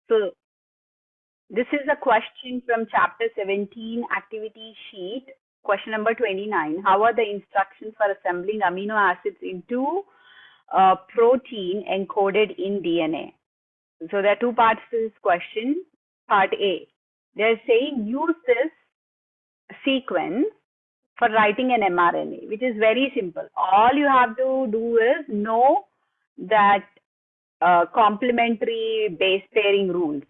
So this is a question from chapter 17, activity sheet, question number 29. How are the instructions for assembling amino acids into a protein encoded in DNA? So there are two parts to this question. Part A, they're saying use this sequence for writing an mRNA, which is very simple. All you have to do is know that complementary base pairing rules.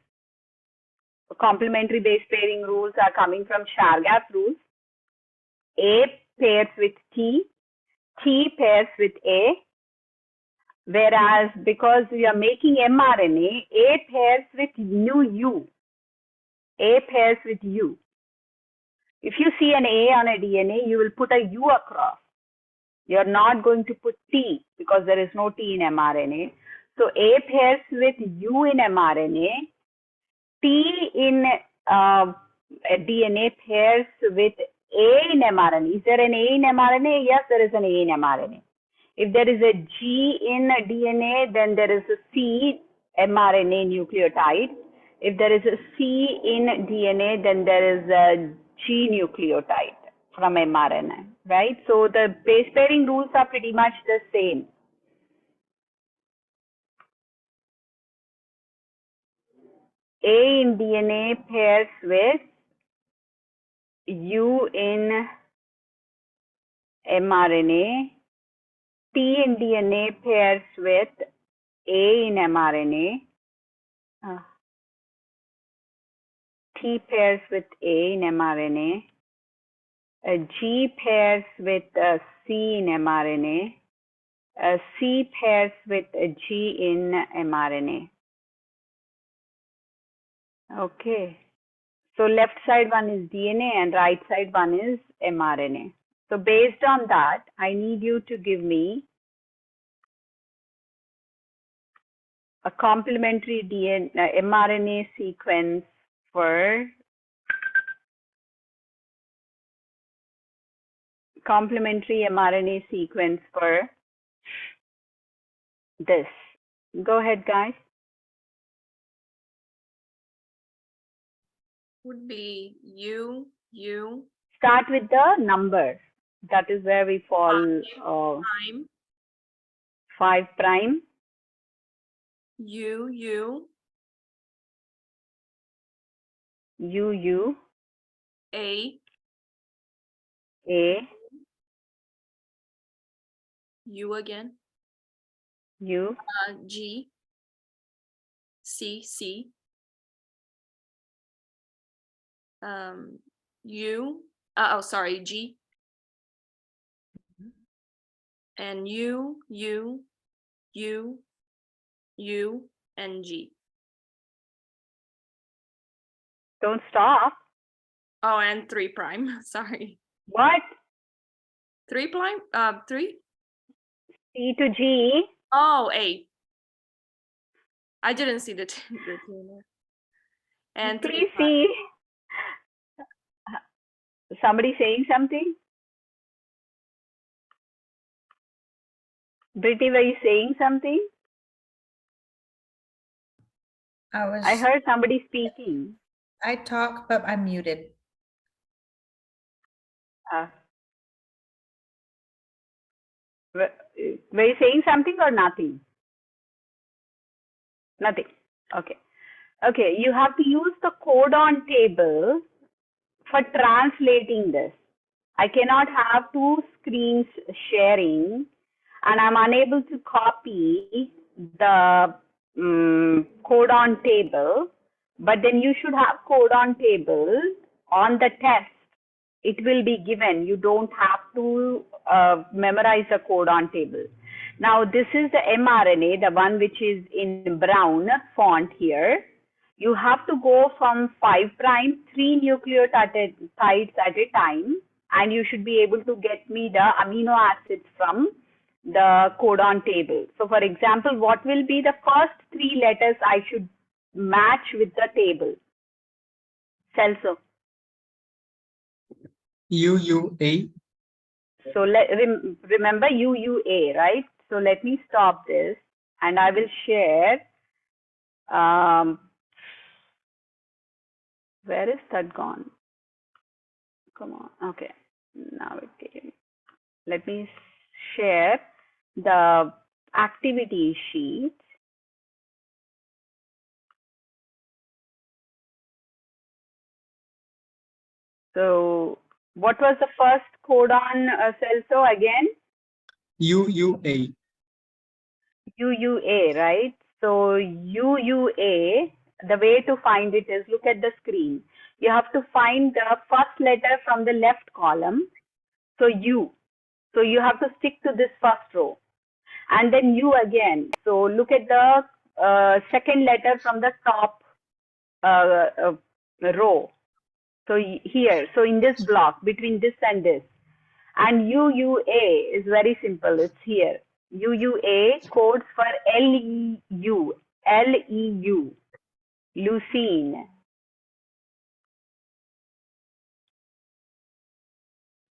Complementary base pairing rules are coming from Chargaff's rules. A pairs with T pairs with A, whereas because we are making mRNA, A pairs with U. A pairs with U. If you see an A on a DNA, you will put a U across. You're not going to put T because there is no T in mRNA. So A pairs with U in mRNA. T in DNA pairs with A in mRNA. Is there an A in mRNA? Yes, there is an A in mRNA. If there is a G in DNA, then there is a C mRNA nucleotide. If there is a C in DNA, then there is a G nucleotide from mRNA, right? So the base pairing rules are pretty much the same. A in DNA pairs with U in mRNA. T in DNA pairs with A in mRNA. T pairs with A in mRNA. G pairs with C in mRNA. C pairs with G in mRNA. Okay. So left side one is DNA and right side one is mRNA. So based on that, I need you to give me a complementary mRNA sequence for this. Go ahead, guys. Would be U. Start with the number. That is where we fall. 5 prime. U. A. U again. U. G. C. U. Sorry, G. And U, and G. Don't stop. Oh, and 3 prime. Sorry. What? 3 prime? 3? C to G. Oh, A. I didn't see the tuner. And please see. Somebody saying something? Brittany, were you saying something? I heard somebody speaking. I talk, but I'm muted. Were you saying something or nothing? Nothing. Okay. Okay, you have to use the codon table for translating this. I cannot have two screens sharing and I'm unable to copy the codon table, but then you should have codon table on the test. It will be given. You don't have to memorize the codon table. Now, this is the mRNA, the one which is in brown font here. You have to go from 5 prime, 3 nucleotides at a time, and you should be able to get me the amino acids from the codon table. So, for example, what will be the first 3 letters I should match with the table? Celso. UUA. So remember UUA, right? So let me stop this and I will share Where is that gone? Come on. Okay. Now it came. Let me share the activity sheet. So what was the first codon, Celso, again? UUA. UUA, right? So UUA, the way to find it is look at the screen. You have to find the first letter from the left column. So U. So you have to stick to this first row. And then U again. So look at the second letter from the top row. So here, so in this block, between this and this. And UUA is very simple. It's here. UUA codes for LEU. LEU. Leucine.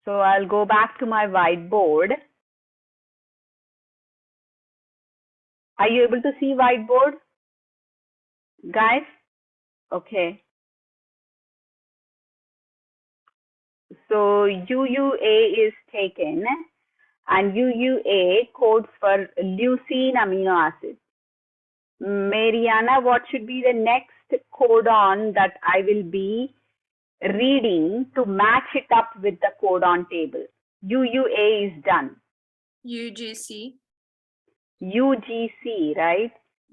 So I'll go back to my whiteboard. Are you able to see whiteboard, guys? Okay. So UUA is taken and UUA codes for leucine amino acid. Mariana, what should be the next codon that I will be reading to match it up with the codon table? UUA is done. UGC. UGC, right?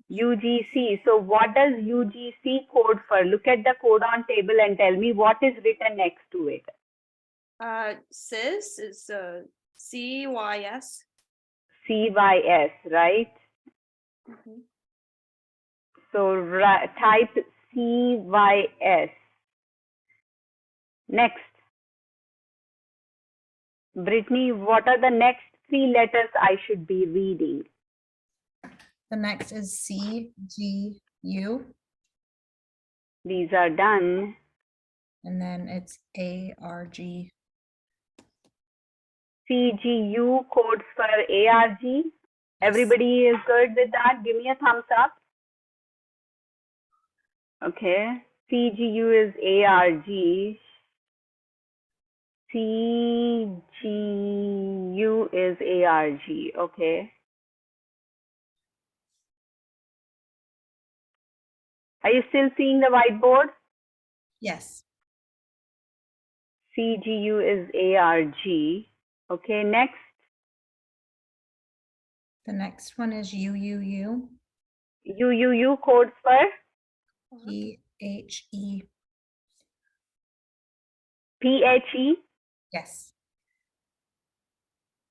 UGC. So what does UGC code for? Look at the codon table and tell me what is written next to it. Cis is CYS. CYS, right? Mhm. So type CYS. Next. Brittany, what are the next three letters I should be reading? The next is CGU, These are done. and then it's ARG. CGU codes for ARG. Everybody is good with that? Give me a thumbs up. Okay. CGU is ARG. CGU is ARG. Okay. Are you still seeing the whiteboard? Yes. CGU is ARG. Okay, next. The next one is UUU, UUU codes for PHE. PHE. Yes.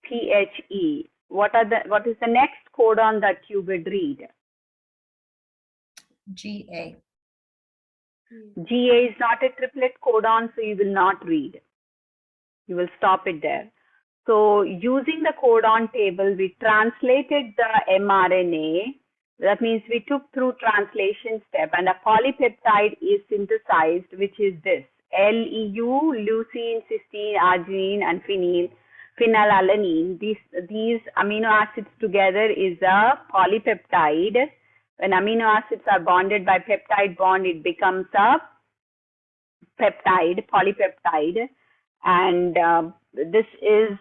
PHE. What is the next codon that you would read? GA. GA is not a triplet codon, so you will not read. You will stop it there. So using the codon table, we translated the mRNA. That means we took through translation step and a polypeptide is synthesized, which is this. LEU, leucine, cysteine, arginine, and phenylalanine. These amino acids together is a polypeptide. When amino acids are bonded by peptide bond, it becomes a peptide, polypeptide. And this is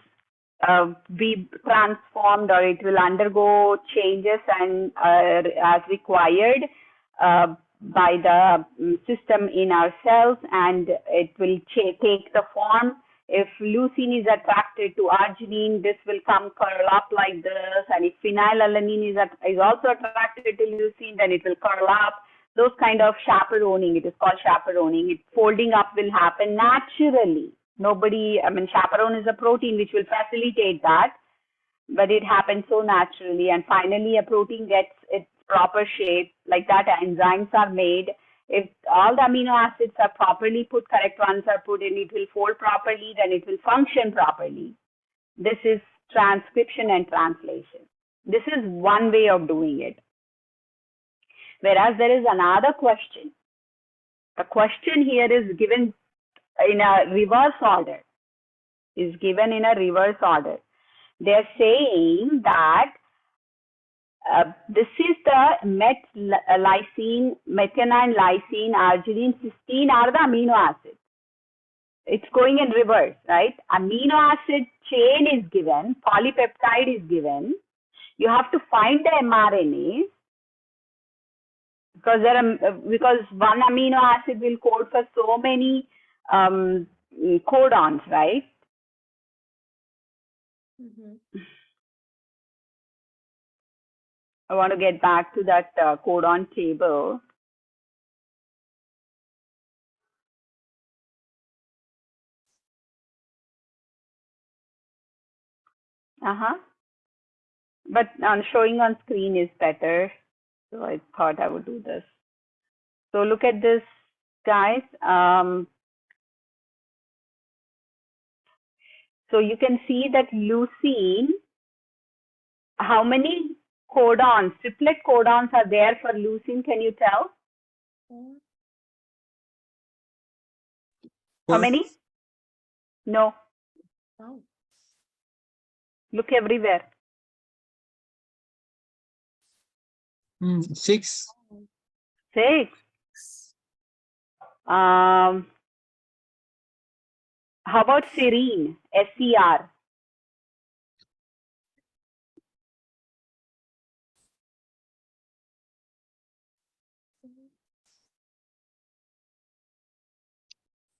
be transformed, or it will undergo changes and as required by the system in our cells, and it will take the form. If leucine is attracted to arginine, this will come curl up like this, and if phenylalanine is also attracted to leucine, then it will curl up. Those kind of chaperoning, it is called chaperoning. Folding up will happen naturally. Chaperone is a protein which will facilitate that, but it happens so naturally. And finally, a protein gets its proper shape. Like that, enzymes are made. If all the amino acids are properly put, correct ones are put in, it will fold properly, then it will function properly. This is transcription and translation. This is one way of doing it. Whereas there is another question. The question here is given in a reverse order. Is given in a reverse order. They're saying that This is the lysine, methionine, lysine, arginine, cysteine are the amino acids. It's going in reverse, right? Amino acid chain is given, polypeptide is given. You have to find the mRNA because one amino acid will code for so many codons, right? I want to get back to that codon table. But showing on screen is better. So I thought I would do this. So look at this, guys. So you can see that leucine, how many codons, triplet codons are there for leucine? Can you tell? How many? No. Oh. Look everywhere. 6. 6. How about serine? SER.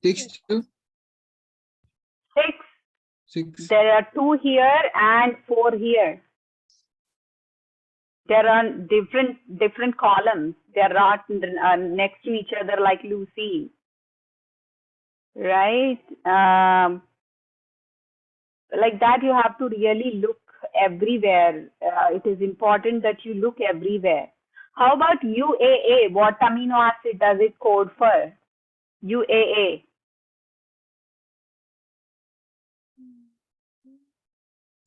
Six. 6. 6. There are 2 here and 4 here. They're on different columns. They're not next to each other like leucine, right? Like that, you have to really look everywhere. It is important that you look everywhere. How about UAA? What amino acid does it code for? UAA.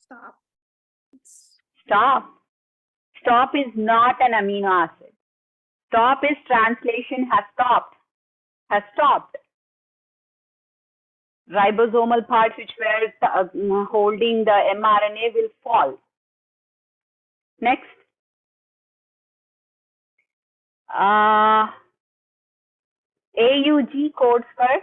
Stop. Stop. Stop is not an amino acid. Stop is translation has stopped. Has stopped. Ribosomal parts which were holding the mRNA will fall. Next. AUG codes for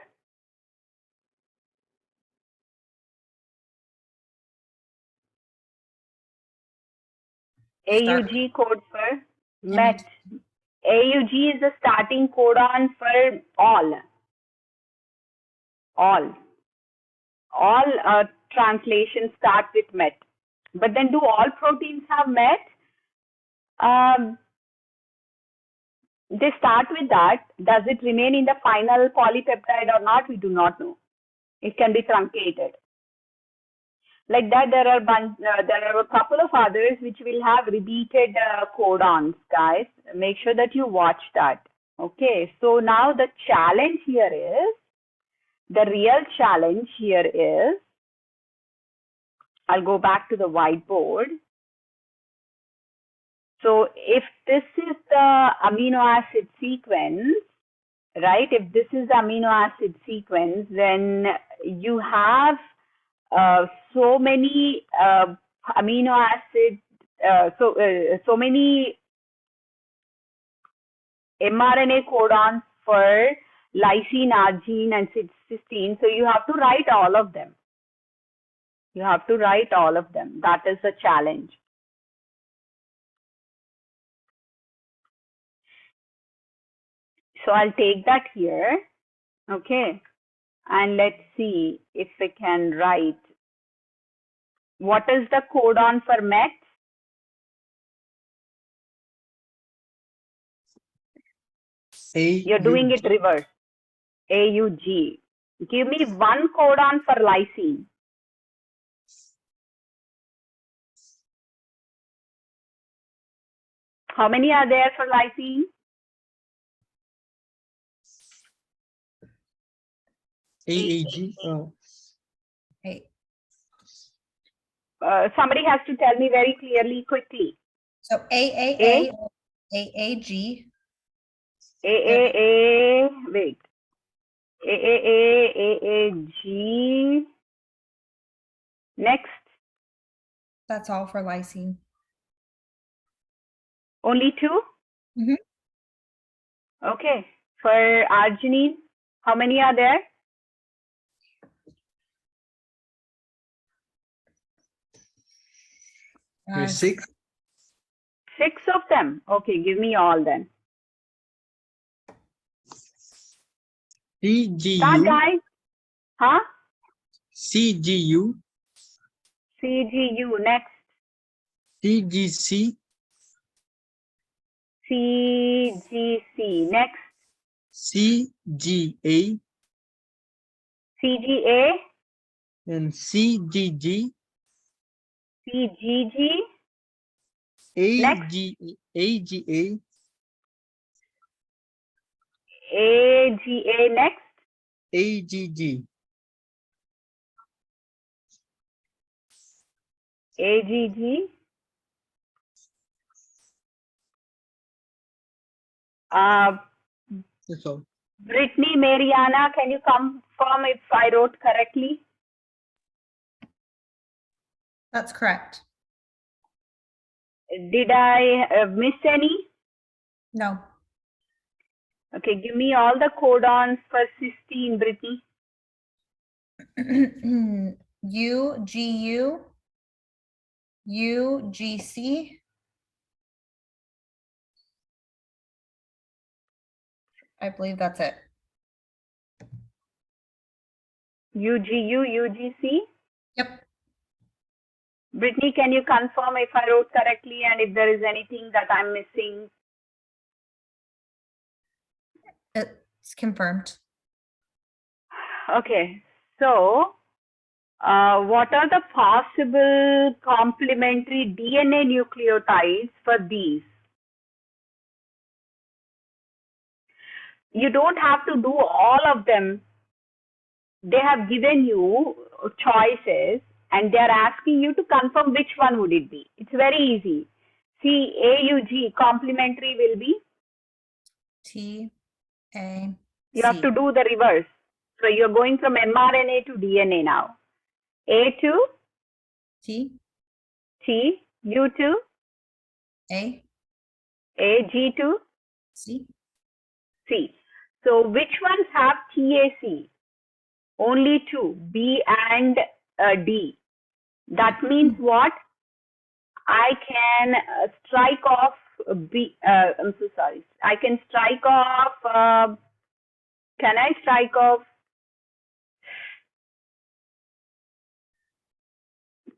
AUG codes for MET. AUG is the starting codon for all. All translations start with MET. But then do all proteins have MET? They start with that. Does it remain in the final polypeptide or not? We do not know. It can be truncated. Like that, there are a couple of others which will have repeated codons, guys. Make sure that you watch that. Okay, so now the challenge here is, the real challenge here is, I'll go back to the whiteboard. So if this is the amino acid sequence, right? If this is the amino acid sequence, then you have so many amino acid, so many mRNA codons for lysine, arginine, and cysteine. So you have to write all of them. You have to write all of them. That is the challenge. So I'll take that here. Okay. And let's see if we can write. What is the codon for MET? You're doing it reverse. AUG. Give me one codon for lysine. How many are there for lysine? AAG. Hey. Somebody has to tell me very clearly, quickly. So AAA, AAG. AAA, wait. AAA, AAG. Next. That's all for lysine. Only two? Mhm. Okay. For arginine, how many are there? There's 6. 6 of them. Okay, give me all then. That CGU, guy? Huh? CGU, CGU. Next. CGC, CGC. Next. CGA, CGA. and CGG, CGG. Next. AGA, AGA. Next. AGG. AGG. That's all. Brittany, Mariana, can you confirm if I wrote correctly? That's correct. Did I miss any? No. Okay, give me all the codons for cysteine, Brittany. UGU, UGC. I believe that's it. UGU, UGC. Yep. Brittany, can you confirm if I wrote correctly and if there is anything that I'm missing? It's confirmed. Okay, so what are the possible complementary DNA nucleotides for these? You don't have to do all of them. They have given you choices and they are asking you to confirm which one would it be. It's very easy. See, AUG complementary will be, TAC. you have to do the reverse. So you're going from mRNA to DNA now. A to T, T, U to A, A, G to C. C. So which ones have TAC? Only two, B and D. That means what? I can strike off B. I'm so sorry. I can strike off. Can I strike off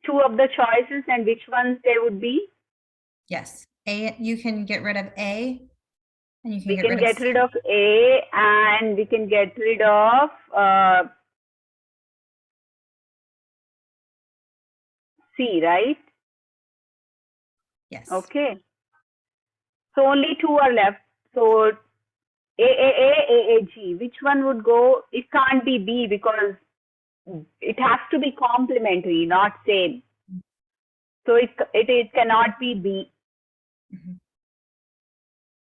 two of the choices and which ones they would be? Yes. A, you can get rid of A and you can We get can rid get of rid of A and we can get rid of C, right? Yes. Okay. So only two are left. So AAG. Which one would go? It can't be B because it has to be complementary, not same. So it cannot be B, Mhm.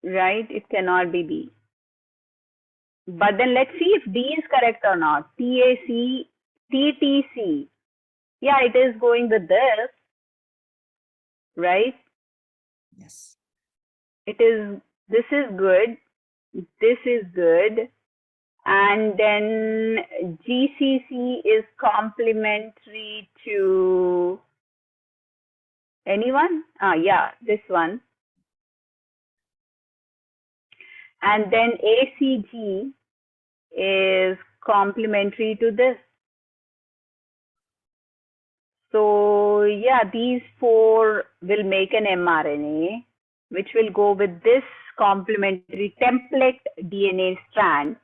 right? It cannot be B. But then let's see if D is correct or not. TAC, TTC. Yeah, it is going with this, right? Yes. It is, this is good. This is good. And then GCC is complementary to anyone? Yeah, this one. And then ACG is complementary to this. So yeah, these four will make an mRNA, which will go with this complementary template DNA strand.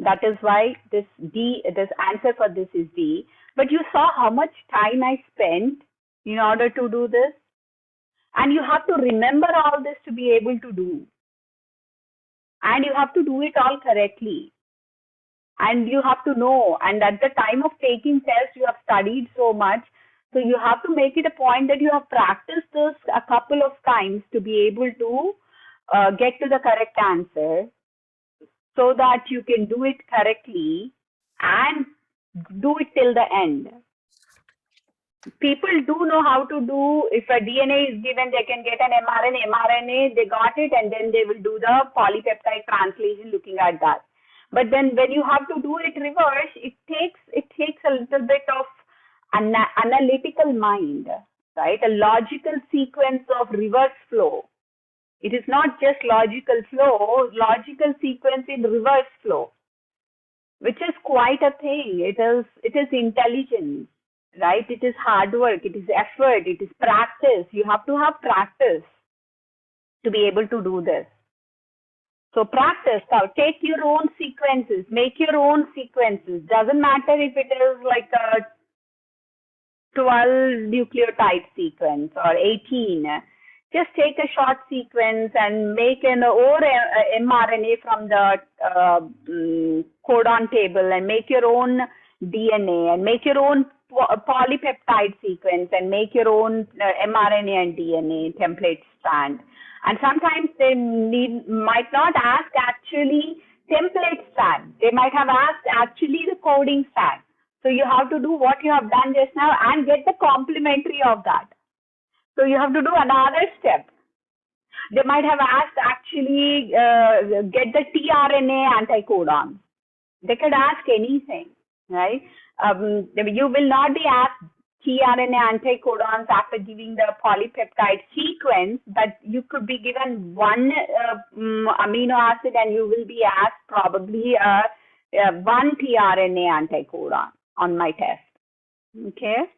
That is why this answer for this is D. But you saw how much time I spent in order to do this? And you have to remember all this to be able to do. And you have to do it all correctly. And you have to know. And at the time of taking tests, you have studied so much. So you have to make it a point that you have practiced this a couple of times to be able to get to the correct answer, so that you can do it correctly and do it till the end. people do know how to do, if a DNA is given, they can get an mRNA, they got it, and then they will do the polypeptide translation looking at that. But then when you have to do it reverse, it takes a little bit of analytical mind, right? A logical sequence of reverse flow. It is not just logical flow, logical sequence in reverse flow, which is quite a thing. It is intelligence, right? It is hard work, it is effort, it is practice. You have to have practice to be able to do this. So practice, take your own sequences, make your own sequences. Doesn't matter if it is like a 12 nucleotide sequence or 18. Just take a short sequence and make an mRNA from the codon table and make your own DNA and make your own polypeptide sequence and make your own mRNA and DNA template strand. And sometimes they might not ask actually template strand. They might have asked actually the coding strand. So you have to do what you have done just now and get the complementary of that. So you have to do another step. They might have asked actually get the tRNA anticodon. They could ask anything, right? You will not be asked tRNA anticodons after giving the polypeptide sequence, but you could be given one amino acid and you will be asked probably one tRNA anticodon on my test. Okay?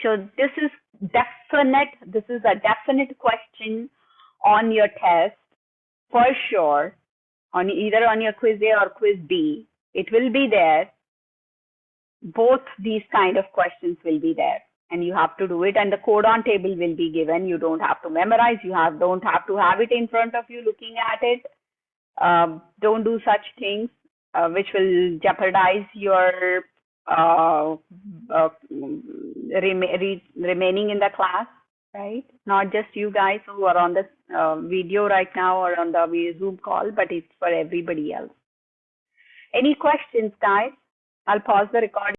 So this is a definite question on your test for sure, on either on your quiz A or quiz B. It will be there. Both these kind of questions will be there, and you have to do it, and the codon table will be given. You don't have to memorize. Don't have to have it in front of you looking at it. Don't do such things which will jeopardize your remaining in the class, right? Not just you guys who are on this video right now or on the Zoom call, but it's for everybody else. Any questions, guys? I'll pause the recording.